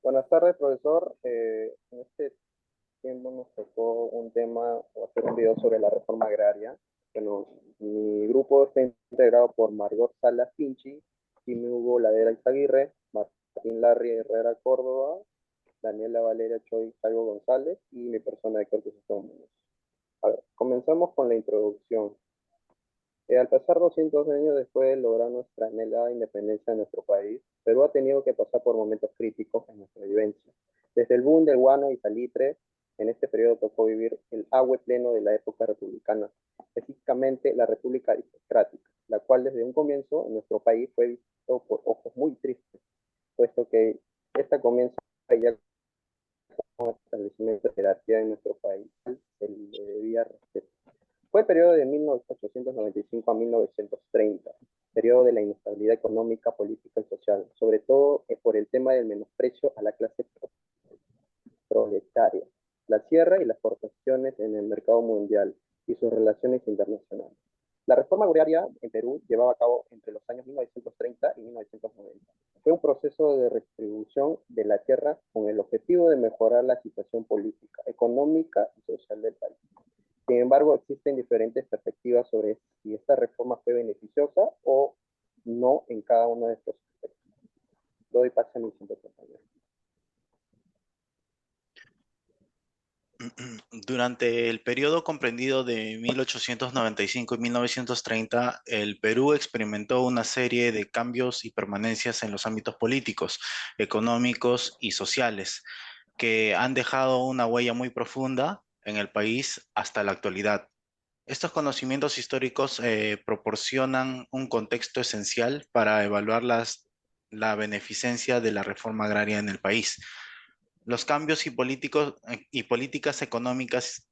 Buenas tardes, profesor. En este tiempo nos tocó un tema o hacer un video sobre la reforma agraria. Bueno, mi grupo está integrado por Margot Salas Pinchi, Jimmy Hugo Ladera Izaguirre, Martín Larry Herrera Córdoba, Daniela Valeria Choi Salvo González y mi persona de Cortes Muñoz. A ver, comenzamos con la introducción. Al pasar 200 años después de lograr nuestra anhelada independencia de nuestro país, Perú ha tenido que pasar por momentos críticos en nuestra vivencia. Desde el boom del guano y salitre, en este periodo tocó vivir el agua pleno de la época republicana, específicamente la República Aristocrática, la cual desde un comienzo en nuestro país fue visto por ojos muy tristes, puesto que esta comienza ya con el establecimiento de la jerarquía en nuestro país, se le debía respeto. Fue el periodo de 1895 a 1930, periodo de la inestabilidad económica, política y social, sobre todo por el tema del menosprecio a la clase proletaria, la sierra y las exportaciones en el mercado mundial y sus relaciones internacionales. La reforma agraria en Perú llevaba a cabo entre los años 1930 y 1990. Fue un proceso de redistribución de la tierra con el objetivo de mejorar la situación política, económica y social del país. Sin embargo, existen diferentes perspectivas sobre si esta reforma fue beneficiosa o no en cada uno de estos aspectos. Doy paso a mi siguiente compañero. Durante el periodo comprendido de 1895 y 1930, el Perú experimentó una serie de cambios y permanencias en los ámbitos políticos, económicos y sociales, que han dejado una huella muy profunda en el país hasta la actualidad. Estos conocimientos históricos proporcionan un contexto esencial para evaluar la beneficencia de la reforma agraria en el país. Los cambios y políticas económicas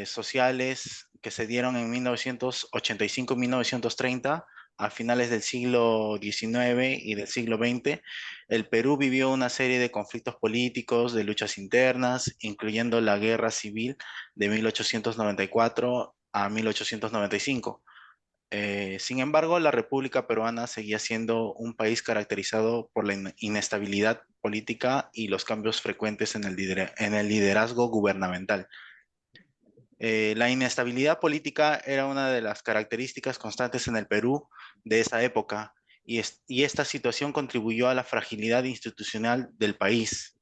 sociales que se dieron en 1985 y 1930, a finales del siglo XIX y del siglo XX, el Perú vivió una serie de conflictos políticos, de luchas internas, incluyendo la Guerra Civil de 1894 a 1895. Sin embargo, la República Peruana seguía siendo un país caracterizado por la inestabilidad política y los cambios frecuentes en en el liderazgo gubernamental. La inestabilidad política era una de las características constantes en el Perú de esa época y esta situación contribuyó a la fragilidad institucional del país.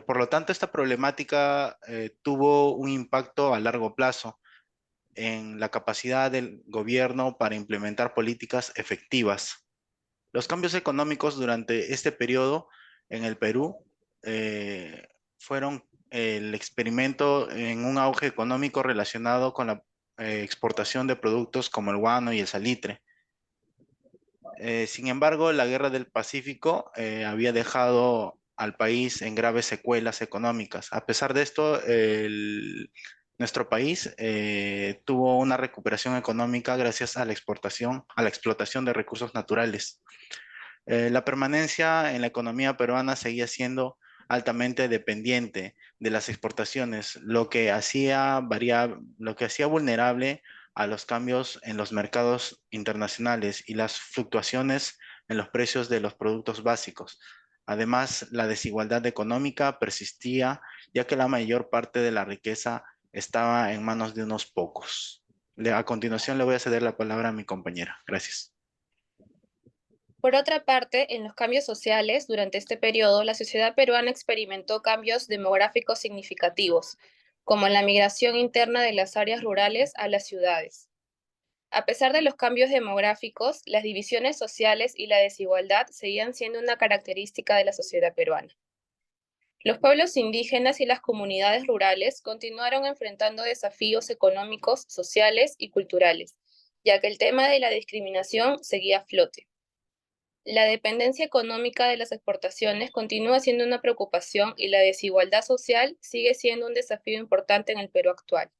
Por lo tanto, esta problemática tuvo un impacto a largo plazo en la capacidad del gobierno para implementar políticas efectivas. Los cambios económicos durante este periodo en el Perú fueron el experimento en un auge económico relacionado con la exportación de productos como el guano y el salitre. Sin embargo, la Guerra del Pacífico había dejado al país en graves secuelas económicas. A pesar de esto, nuestro país tuvo una recuperación económica gracias a la exportación, a la explotación de recursos naturales. La permanencia en la economía peruana seguía siendo altamente dependiente de las exportaciones, lo que hacía vulnerable a los cambios en los mercados internacionales y las fluctuaciones en los precios de los productos básicos. Además, la desigualdad económica persistía, ya que la mayor parte de la riqueza estaba en manos de unos pocos. A continuación, le voy a ceder la palabra a mi compañera. Gracias. Por otra parte, en los cambios sociales, durante este periodo, la sociedad peruana experimentó cambios demográficos significativos, como la migración interna de las áreas rurales a las ciudades. A pesar de los cambios demográficos, las divisiones sociales y la desigualdad seguían siendo una característica de la sociedad peruana. Los pueblos indígenas y las comunidades rurales continuaron enfrentando desafíos económicos, sociales y culturales, ya que el tema de la discriminación seguía a flote. La dependencia económica de las exportaciones continúa siendo una preocupación y la desigualdad social sigue siendo un desafío importante en el Perú actual.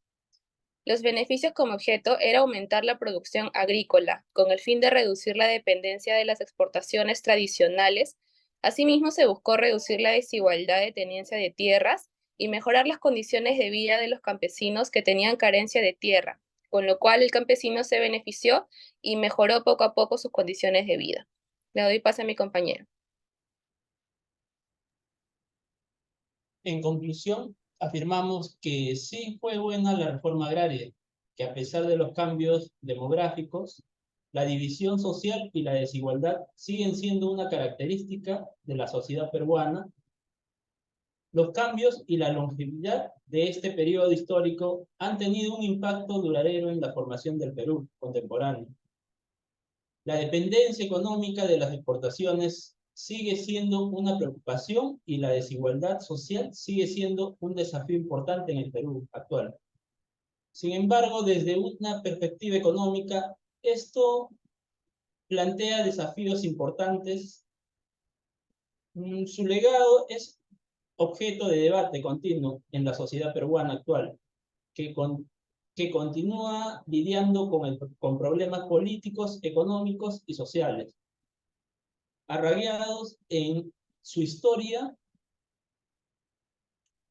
Los beneficios como objeto era aumentar la producción agrícola, con el fin de reducir la dependencia de las exportaciones tradicionales. Asimismo, se buscó reducir la desigualdad de tenencia de tierras y mejorar las condiciones de vida de los campesinos que tenían carencia de tierra, con lo cual el campesino se benefició y mejoró poco a poco sus condiciones de vida. Le doy paso a mi compañero. En conclusión, afirmamos que sí fue buena la reforma agraria, que a pesar de los cambios demográficos, la división social y la desigualdad siguen siendo una característica de la sociedad peruana. Los cambios y la longevidad de este periodo histórico han tenido un impacto duradero en la formación del Perú contemporáneo. La dependencia económica de las exportaciones sigue siendo una preocupación y la desigualdad social sigue siendo un desafío importante en el Perú actual. Sin embargo, desde una perspectiva económica, esto plantea desafíos importantes. Su legado es objeto de debate continuo en la sociedad peruana actual, que continúa lidiando con problemas políticos, económicos y sociales, arraigados en su historia.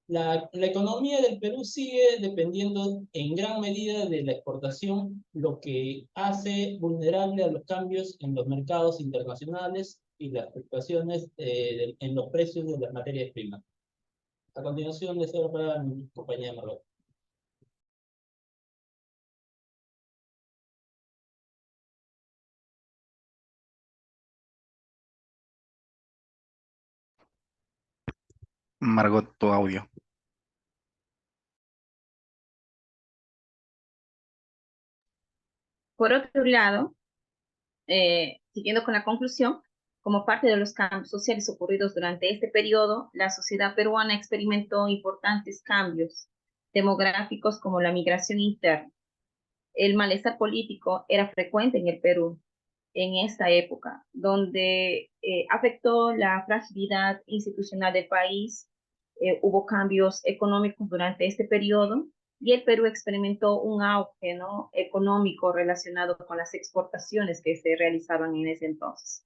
La economía del Perú sigue dependiendo en gran medida de la exportación, lo que hace vulnerable a los cambios en los mercados internacionales y las fluctuaciones en los precios de las materias primas. A continuación, deseo para mi compañera Margot. Margot, tu audio. Por otro lado, siguiendo con la conclusión, como parte de los cambios sociales ocurridos durante este periodo, la sociedad peruana experimentó importantes cambios demográficos como la migración interna. El malestar político era frecuente en el Perú en esta época, donde afectó la fragilidad institucional del país. Hubo cambios económicos durante este periodo y el Perú experimentó un auge, ¿no?, económico relacionado con las exportaciones que se realizaban en ese entonces.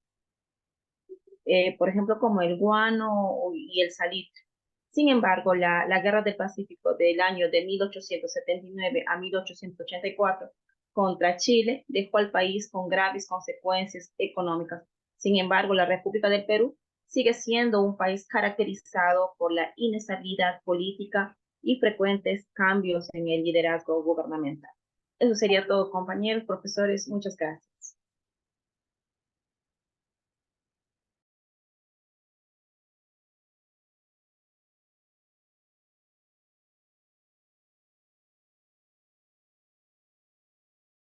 Por ejemplo, como el guano y el salitre. Sin embargo, la Guerra del Pacífico del año de 1879 a 1884 contra Chile dejó al país con graves consecuencias económicas. Sin embargo, la República del Perú sigue siendo un país caracterizado por la inestabilidad política y frecuentes cambios en el liderazgo gubernamental. Eso sería todo, compañeros, profesores. Muchas gracias.